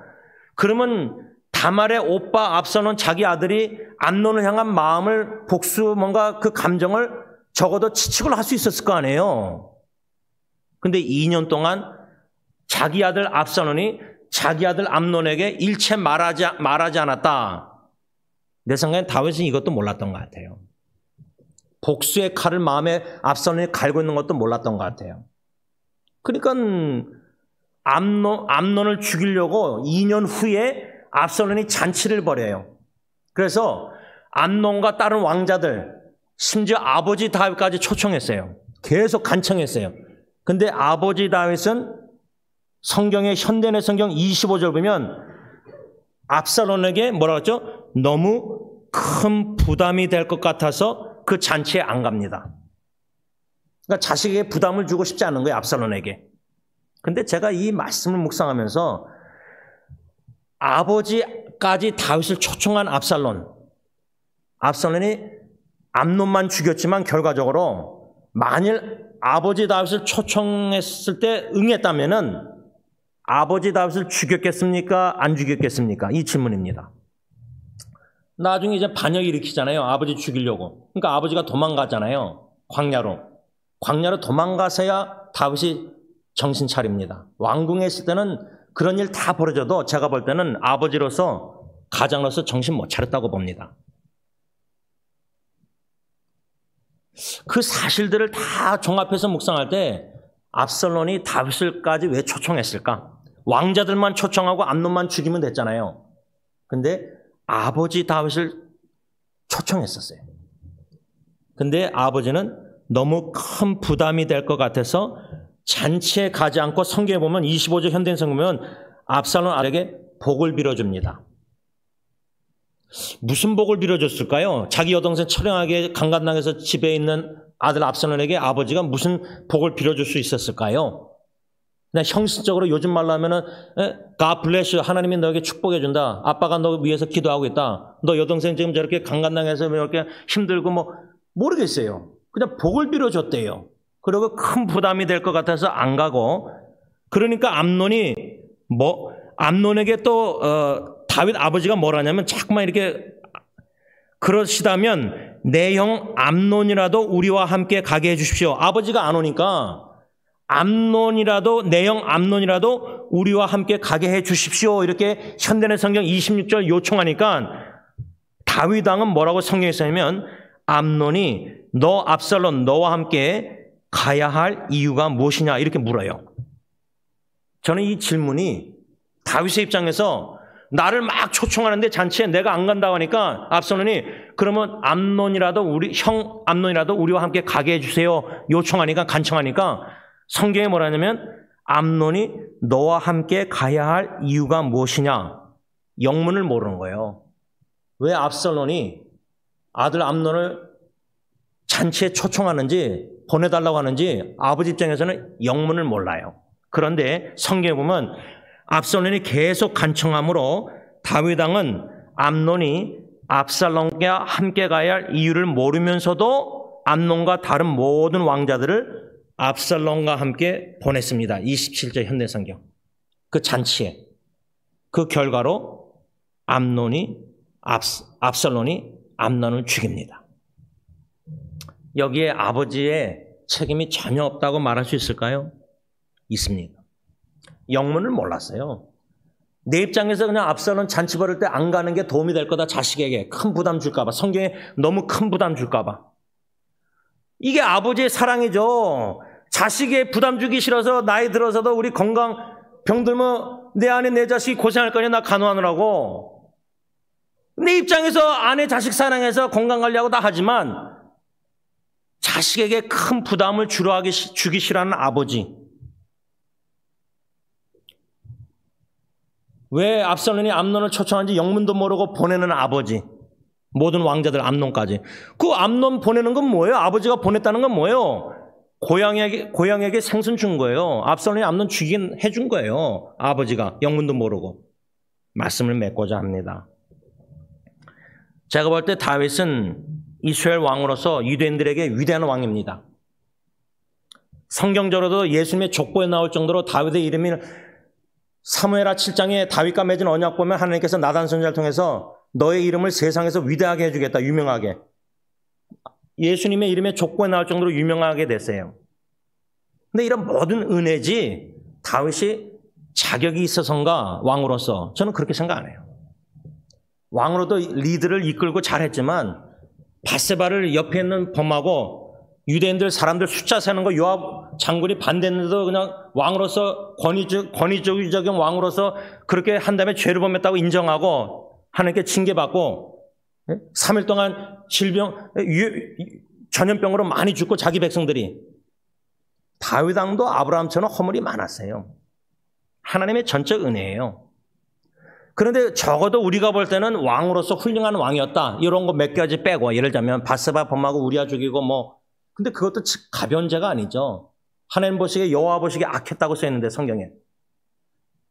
그러면 다말의 오빠 압살롬 자기 아들이 암논을 향한 마음을 복수 뭔가 그 감정을 적어도 치축을 할 수 있었을 거 아니에요. 근데 2년 동안 자기 아들 압살롬이 자기 아들 암논에게 일체 말하지 않았다. 내 생각엔 다윗은 이것도 몰랐던 것 같아요. 복수의 칼을 마음에 압살롬이 갈고 있는 것도 몰랐던 것 같아요. 그러니까 암논을 죽이려고 2년 후에 압살롬이 잔치를 벌여요. 그래서 암논과 다른 왕자들, 심지어 아버지 다윗까지 초청했어요. 계속 간청했어요. 근데 아버지 다윗은 성경의 현대의 성경 25절 보면 압살롬에게 뭐라고 했죠? 너무 큰 부담이 될 것 같아서 그 잔치에 안 갑니다. 그러니까 자식에게 부담을 주고 싶지 않은 거예요, 압살롬에게. 근데 제가 이 말씀을 묵상하면서 아버지까지 다윗을 초청한 압살롬이 암논만 죽였지만 결과적으로 만일 아버지 다윗을 초청했을 때 응했다면은 아버지 다윗을 죽였겠습니까? 안 죽였겠습니까? 이 질문입니다. 나중에 이제 반역 일으키잖아요. 아버지 죽이려고. 그러니까 아버지가 도망가잖아요. 광야로 도망가서야 다윗이 정신 차립니다. 왕궁에 있을 때는 그런 일 다 벌어져도 제가 볼 때는 아버지로서 가장으로서 정신 못 차렸다고 봅니다. 그 사실들을 다 종합해서 묵상할 때 압살롬이 다윗을까지 왜 초청했을까? 왕자들만 초청하고 암논만 죽이면 됐잖아요. 근데 아버지 다윗을 초청했었어요. 근데 아버지는 너무 큰 부담이 될 것 같아서 잔치에 가지 않고 성경에 보면 25절 현대인 성경 보면 압살롬 아들에게 복을 빌어줍니다. 무슨 복을 빌어줬을까요? 자기 여동생 처량하게 강간당해서 집에 있는 아들 압살롬에게 아버지가 무슨 복을 빌어줄 수 있었을까요? 그냥 형식적으로 요즘 말로 하면은 God bless you. 하나님이 너에게 축복해 준다. 아빠가 너 위해서 기도하고 있다. 너 여동생 지금 저렇게 강간당해서 이렇게 힘들고 뭐 모르겠어요. 그냥 복을 빌어줬대요. 그리고 큰 부담이 될 것 같아서 안 가고, 그러니까 암논에게 또 다윗 아버지가 뭐라냐면 자꾸만 이렇게 그러시다면 내 형 암논이라도 우리와 함께 가게 해주십시오. 아버지가 안 오니까 내 형 암논이라도 우리와 함께 가게 해주십시오. 이렇게 현대의 성경 26절 요청하니까 다윗 왕은 뭐라고 성경에 써있냐면 암논이 압살롬 너와 함께 가야 할 이유가 무엇이냐 이렇게 물어요. 저는 이 질문이 다윗의 입장에서 나를 막 초청하는데 잔치에 내가 안 간다고 하니까 압살롬이 그러면 형 암논이라도 우리와 함께 가게 해주세요 요청하니까 간청하니까 성경에 뭐라냐면 암논이 너와 함께 가야 할 이유가 무엇이냐 영문을 모르는 거예요. 왜 압살롬이 아들 암논을 잔치에 초청하는지 보내달라고 하는지 아버지 입장에서는 영문을 몰라요. 그런데 성경에 보면 압살롬이 계속 간청함으로 다윗 왕은 암논이 압살롬과 함께 가야 할 이유를 모르면서도 암논과 다른 모든 왕자들을 압살롬과 함께 보냈습니다. 27절 현대 성경. 그 잔치에. 그 결과로 압살롬이 암논을 죽입니다. 여기에 아버지의 책임이 전혀 없다고 말할 수 있을까요? 있습니다. 영문을 몰랐어요. 내 입장에서 그냥 압살롬 잔치 벌일 때 안 가는 게 도움이 될 거다. 자식에게 큰 부담 줄까 봐. 성경에 너무 큰 부담 줄까 봐. 이게 아버지의 사랑이죠. 자식에 부담 주기 싫어서 나이 들어서도 우리 건강 병들면 내 아내 내 자식이 고생할 거냐 나 간호하느라고. 내 입장에서 아내 자식 사랑해서 건강관리하고 다 하지만 자식에게 큰 부담을 주기 싫어하는 아버지. 왜 압살롬이 암논을 초청한지 영문도 모르고 보내는 아버지. 모든 왕자들 암논까지. 그 암논 보내는 건 뭐예요? 아버지가 보냈다는 건 뭐예요? 고향에게 생선 준 거예요. 압살롬이 암논 해준 거예요. 아버지가 영문도 모르고. 말씀을 맺고자 합니다. 제가 볼 때 다윗은 이스라엘 왕으로서 유대인들에게 위대한 왕입니다. 성경적으로도 예수님의 족보에 나올 정도로 다윗의 이름이 사무엘하 7장에 다윗과 맺은 언약 보면 하나님께서 나단 선지자를 통해서 너의 이름을 세상에서 위대하게 해주겠다, 유명하게. 예수님의 이름의 족보에 나올 정도로 유명하게 됐어요. 근데 이런 모든 은혜지 다윗이 자격이 있어서인가 왕으로서 저는 그렇게 생각 안 해요. 왕으로도 리드를 이끌고 잘했지만 밧세바를 옆에 있는 범하고 유대인들 사람들 숫자 세는 거 요압 장군이 반대했는데도 그냥 왕으로서 권위적인 왕으로서 그렇게 한 다음에 죄를 범했다고 인정하고 하나님께 징계받고 3일 동안 질병 전염병으로 많이 죽고 자기 백성들이 다윗 왕도 아브라함처럼 허물이 많았어요. 하나님의 전적 은혜예요. 그런데 적어도 우리가 볼 때는 왕으로서 훌륭한 왕이었다. 이런 거 몇 가지 빼고 예를 들면 밧세바 범하고 우리아 죽이고 뭐 근데 그것도 가벼운 죄가 아니죠. 하나님 보시기에 여호와 보시기에 악했다고 써있는데 성경에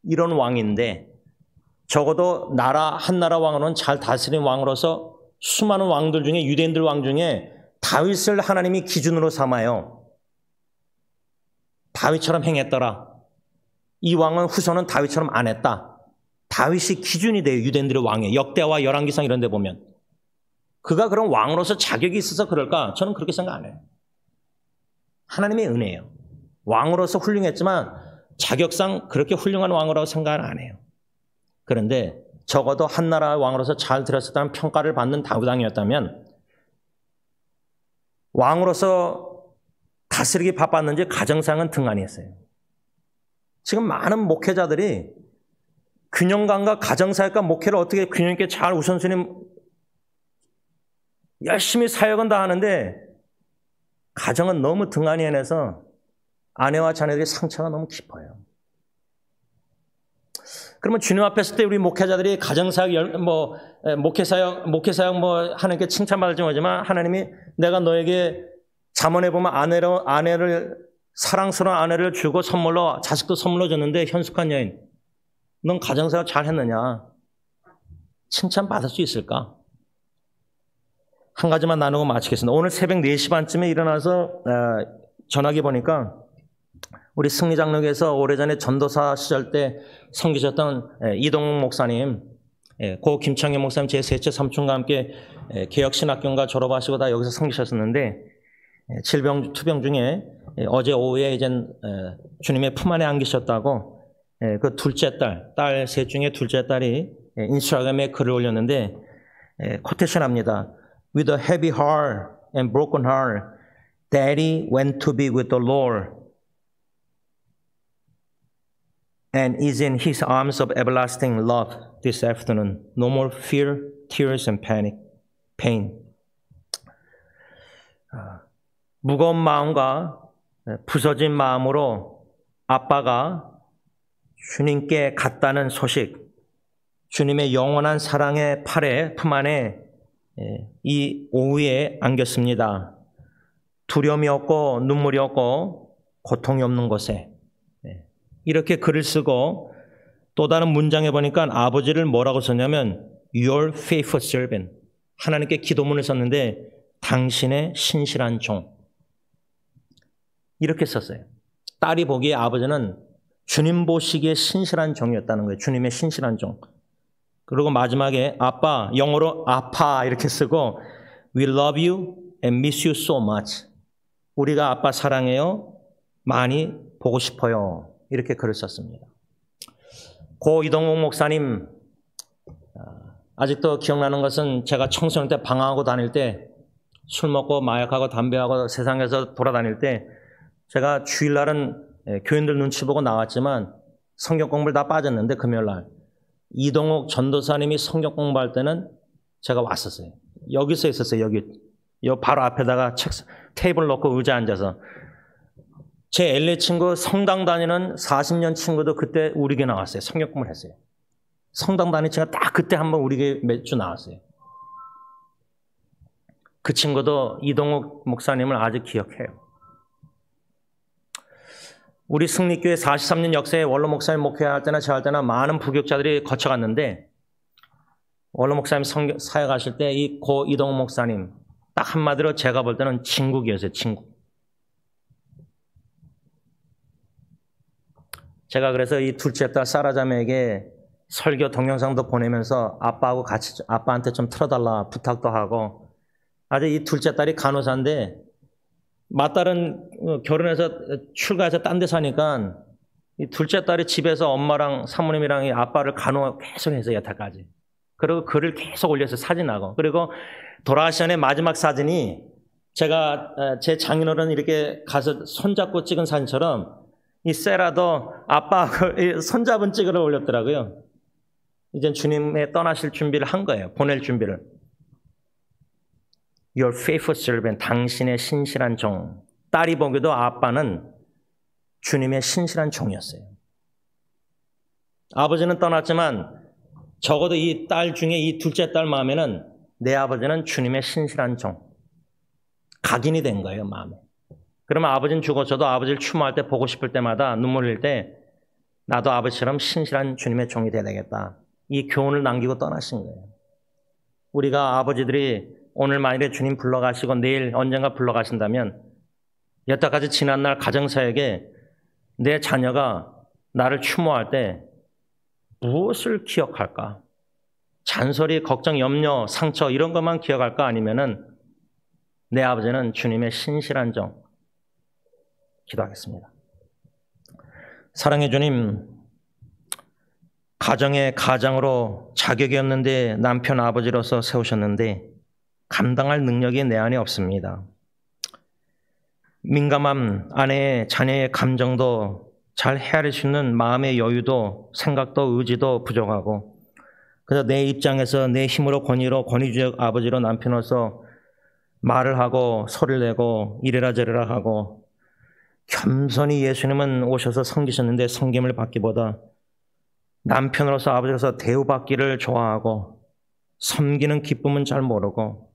이런 왕인데 적어도 한 나라 왕으로는 잘 다스린 왕으로서 수많은 왕들 중에 유대인들 왕 중에 다윗을 하나님이 기준으로 삼아요. 다윗처럼 행했더라. 이 왕은 후손은 다윗처럼 안 했다. 다윗이 기준이 돼요. 유대인들의 왕에 역대와 열왕기상 이런 데 보면. 그가 그런 왕으로서 자격이 있어서 그럴까? 저는 그렇게 생각 안 해요. 하나님의 은혜예요. 왕으로서 훌륭했지만 자격상 그렇게 훌륭한 왕이라고 생각은 안 해요. 그런데 적어도 한 나라의 왕으로서 잘 들었었다는 평가를 받는 다윗 왕이었다면 왕으로서 다스리기 바빴는지 가정상은 등한히했어요. 지금 많은 목회자들이 균형감과 가정사역과 목회를 어떻게 균형 있게 잘 우선순위 열심히 사역은 다 하는데 가정은 너무 등한히 해내서 아내와 자녀들의 상처가 너무 깊어요. 그러면 주님 앞에 설 때 우리 목회자들이 가정사역, 목회사역 하나님께 칭찬받을지 모르지만 하나님이 내가 너에게 잠언에 보면 아내를 사랑스러운 아내를 주고 선물로 자식도 선물로 줬는데 현숙한 여인 넌 가정사역 잘 했느냐? 칭찬받을 수 있을까? 한 가지만 나누고 마치겠습니다. 오늘 새벽 4시 반쯤에 일어나서 전화기 보니까 우리 승리장로교에서 오래전에 전도사 시절 때 섬기셨던 이동욱 목사님, 고 김창현 목사님 제 셋째 삼촌과 함께 개혁신학교인가 졸업하시고 다 여기서 섬기셨었는데 투병 중에 어제 오후에 이제 주님의 품 안에 안기셨다고 그 둘째 딸 셋 중에 둘째 딸이 인스타그램에 글을 올렸는데 코테이션 합니다. With a heavy heart and broken heart, Daddy went to be with the Lord and is in His arms of everlasting love this afternoon. No more fear, tears, and pain. 무거운 마음과 부서진 마음으로 아빠가 주님께 갔다는 소식, 주님의 영원한 사랑의 품 안에 이 오후에 안겼습니다. 두려움이 없고 눈물이 없고 고통이 없는 곳에 이렇게 글을 쓰고 또 다른 문장에 보니까 아버지를 뭐라고 썼냐면 Your faithful servant. 하나님께 기도문을 썼는데 당신의 신실한 종. 이렇게 썼어요. 딸이 보기에 아버지는 주님 보시기에 신실한 종이었다는 거예요. 주님의 신실한 종. 그리고 마지막에 아빠, 영어로 아파 이렇게 쓰고 We love you and miss you so much. 우리가 아빠 사랑해요. 많이 보고 싶어요. 이렇게 글을 썼습니다. 고 이동욱 목사님 아직도 기억나는 것은 제가 청소년 때 방황하고 다닐 때 술 먹고 마약하고 담배하고 세상에서 돌아다닐 때 제가 주일날은 교인들 눈치 보고 나왔지만 성경 공부를 다 빠졌는데 금요일날 이동욱 전도사님이 성경 공부할 때는 제가 왔었어요. 여기서 있었어요. 여기 바로 앞에다가 테이블 놓고 의자 앉아서 제 LA 친구 성당 다니는 40년 친구도 그때 우리 교회 나왔어요. 성경 공부를 했어요. 성당 다니는 친구가 딱 그때 한번 우리 교회 몇 주 나왔어요. 그 친구도 이동욱 목사님을 아직 기억해요. 우리 승리교회 43년 역사에 원로 목사님 목회할 때나 제할 때나 많은 부교육자들이 거쳐갔는데 원로 목사님 사역하실 때 이 고 이동훈 목사님 딱 한마디로 제가 볼 때는 친구이었어요. 친구. 제가 그래서 이 둘째 딸 사라자매에게 설교 동영상도 보내면서 아빠하고 같이 아빠한테 좀 틀어달라 부탁도 하고, 아주 이 둘째 딸이 간호사인데 맏딸은 결혼해서 출가해서 딴 데 사니까 이 둘째 딸이 집에서 엄마랑 사모님이랑 이 아빠를 간호 계속 해서 여태까지. 그리고 글을 계속 올려서 사진하고, 그리고 돌아가시 전에 마지막 사진이 제가 제 장인어른 이렇게 가서 손잡고 찍은 사진처럼 이 세라도 아빠하고 손잡은 찍으러 올렸더라고요. 이젠 주님의 떠나실 준비를 한 거예요. 보낼 준비를. Your faithful servant, 당신의 신실한 종. 딸이 보기도 아빠는 주님의 신실한 종이었어요. 아버지는 떠났지만 적어도 이 딸 중에 이 둘째 딸 마음에는 내 아버지는 주님의 신실한 종. 각인이 된 거예요, 마음에. 그러면 아버지는 죽었어도 아버지를 추모할 때 보고 싶을 때마다 눈물 흘릴 때 나도 아버지처럼 신실한 주님의 종이 돼야 되겠다. 이 교훈을 남기고 떠나신 거예요. 우리가 아버지들이 오늘 만일에 주님 불러가시고 내일 언젠가 불러가신다면 여태까지 지난날 가정사역에 내 자녀가 나를 추모할 때 무엇을 기억할까? 잔소리, 걱정, 염려, 상처 이런 것만 기억할까? 아니면은 내 아버지는 주님의 신실한 종. 기도하겠습니다. 사랑의 주님, 가정의 가장으로 자격이 없는데 남편 아버지로서 세우셨는데 감당할 능력이 내 안에 없습니다. 민감한 아내의 자녀의 감정도 잘 헤아릴 수 있는 마음의 여유도 생각도 의지도 부족하고, 그래서 내 입장에서 내 힘으로 권위주의 아버지로 남편으로서 말을 하고 소리를 내고 이래라 저래라 하고, 겸손히 예수님은 오셔서 섬기셨는데 섬김을 받기보다 남편으로서 아버지로서 대우받기를 좋아하고 섬기는 기쁨은 잘 모르고,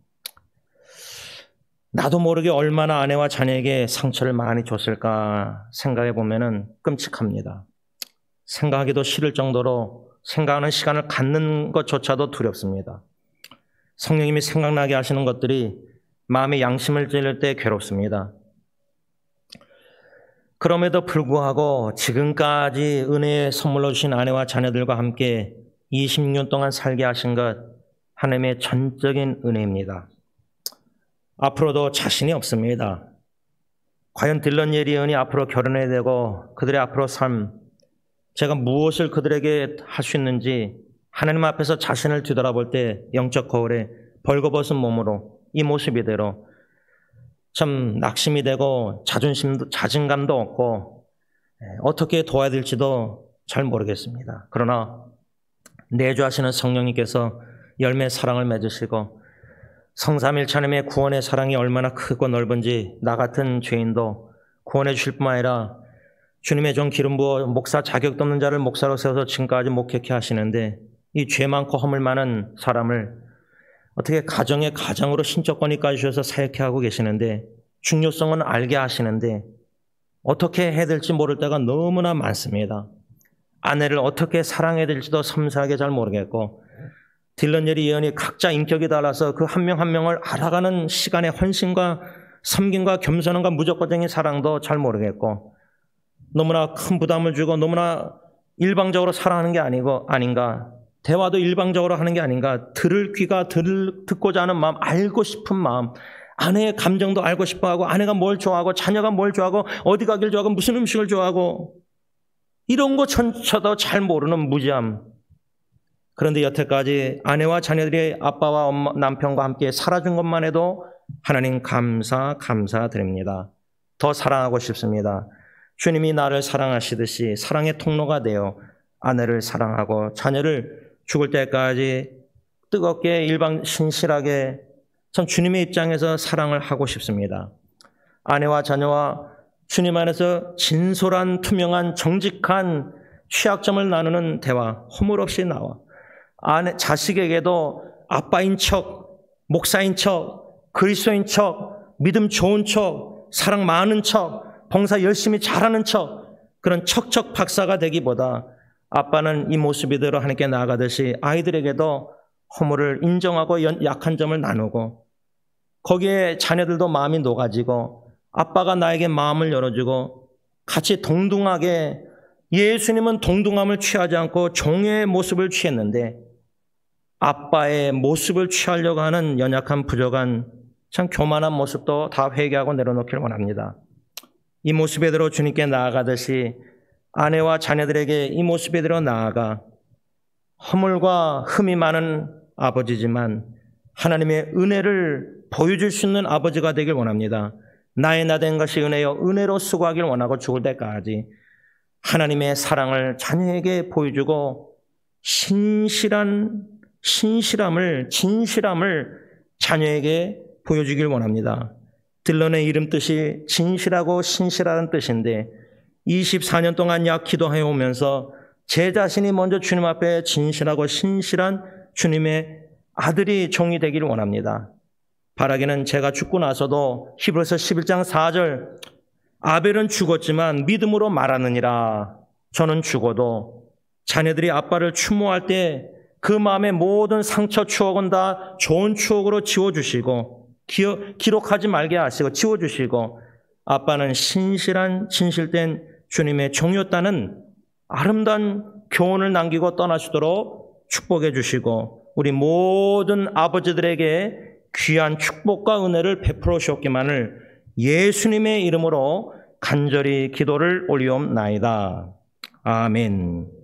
나도 모르게 얼마나 아내와 자녀에게 상처를 많이 줬을까 생각해 보면은 끔찍합니다. 생각하기도 싫을 정도로 생각하는 시간을 갖는 것조차도 두렵습니다. 성령님이 생각나게 하시는 것들이 마음의 양심을 찔릴 때 괴롭습니다. 그럼에도 불구하고 지금까지 은혜의 선물로 주신 아내와 자녀들과 함께 26년 동안 살게 하신 것 하나님의 전적인 은혜입니다. 앞으로도 자신이 없습니다. 과연 딜런 예리언이 앞으로 결혼해야 되고 그들의 앞으로 삶, 제가 무엇을 그들에게 할 수 있는지 하나님 앞에서 자신을 뒤돌아볼 때 영적 거울에 벌거벗은 몸으로 이 모습 이대로 참 낙심이 되고 자신감도 없고 어떻게 도와야 될지도 잘 모르겠습니다. 그러나 내주하시는 성령님께서 열매 사랑을 맺으시고 성삼일차님의 구원의 사랑이 얼마나 크고 넓은지 나 같은 죄인도 구원해 주실 뿐만 아니라 주님의 종 기름 부어 목사 자격도 없는 자를 목사로 세워서 지금까지 목회케 하시는데 이 죄 많고 허물 많은 사람을 어떻게 가정의 가장으로 신적권위까지 주셔서 사역해 하고 계시는데 중요성은 알게 하시는데 어떻게 해야 될지 모를 때가 너무나 많습니다. 아내를 어떻게 사랑해야 될지도 섬세하게 잘 모르겠고 딜런 예리언이 각자 인격이 달라서 그 한 명 한 명을 알아가는 시간의 헌신과 섬김과 겸손함과 무조건적인 사랑도 잘 모르겠고 너무나 큰 부담을 주고 너무나 일방적으로 사랑하는 게 아닌가, 대화도 일방적으로 하는 게 아닌가, 들을 귀가 듣고자 하는 마음, 알고 싶은 마음, 아내의 감정도 알고 싶어하고 아내가 뭘 좋아하고 자녀가 뭘 좋아하고 어디 가길 좋아하고 무슨 음식을 좋아하고 이런 것조차도 잘 모르는 무지함. 그런데 여태까지 아내와 자녀들이 아빠와 남편과 함께 살아준 것만 해도 하나님 감사드립니다. 더 사랑하고 싶습니다. 주님이 나를 사랑하시듯이 사랑의 통로가 되어 아내를 사랑하고 자녀를 죽을 때까지 뜨겁게 신실하게 참 주님의 입장에서 사랑을 하고 싶습니다. 아내와 자녀와 주님 안에서 진솔한 투명한 정직한 취약점을 나누는 대화 허물 없이 나와 자식에게도 아빠인 척, 목사인 척, 그리스도인 척, 믿음 좋은 척, 사랑 많은 척, 봉사 열심히 잘하는 척, 그런 척척 박사가 되기보다 아빠는 이 모습 이대로 하나님께 나아가듯이 아이들에게도 허물을 인정하고 약한 점을 나누고 거기에 자녀들도 마음이 녹아지고 아빠가 나에게 마음을 열어주고 같이 동등하게 예수님은 동등함을 취하지 않고 종의 모습을 취했는데 아빠의 모습을 취하려고 하는 연약한 부족한 참 교만한 모습도 다 회개하고 내려놓길 원합니다. 이 모습에대로 주님께 나아가듯이 아내와 자녀들에게 이 모습에대로 나아가 허물과 흠이 많은 아버지지만 하나님의 은혜를 보여줄 수 있는 아버지가 되길 원합니다. 나의 나된 것이 은혜요 은혜로 수고하길 원하고 죽을 때까지 하나님의 사랑을 자녀에게 보여주고 진실함을 자녀에게 보여주길 원합니다. 들러내 이름 뜻이 진실하고 신실하다는 뜻인데 24년 동안 약 기도해 오면서 제 자신이 먼저 주님 앞에 진실하고 신실한 주님의 아들이 종이 되기를 원합니다. 바라기는 제가 죽고 나서도 히브리서 11장 4절 아벨은 죽었지만 믿음으로 말하느니라. 저는 죽어도 자녀들이 아빠를 추모할 때 그 마음의 모든 상처 추억은 다 좋은 추억으로 지워주시고 기록하지 말게 하시고 지워주시고 아빠는 신실한 진실된 주님의 종이었다는 아름다운 교훈을 남기고 떠나시도록 축복해 주시고 우리 모든 아버지들에게 귀한 축복과 은혜를 베풀어 주셨기만을 예수님의 이름으로 간절히 기도를 올리옵나이다. 아멘.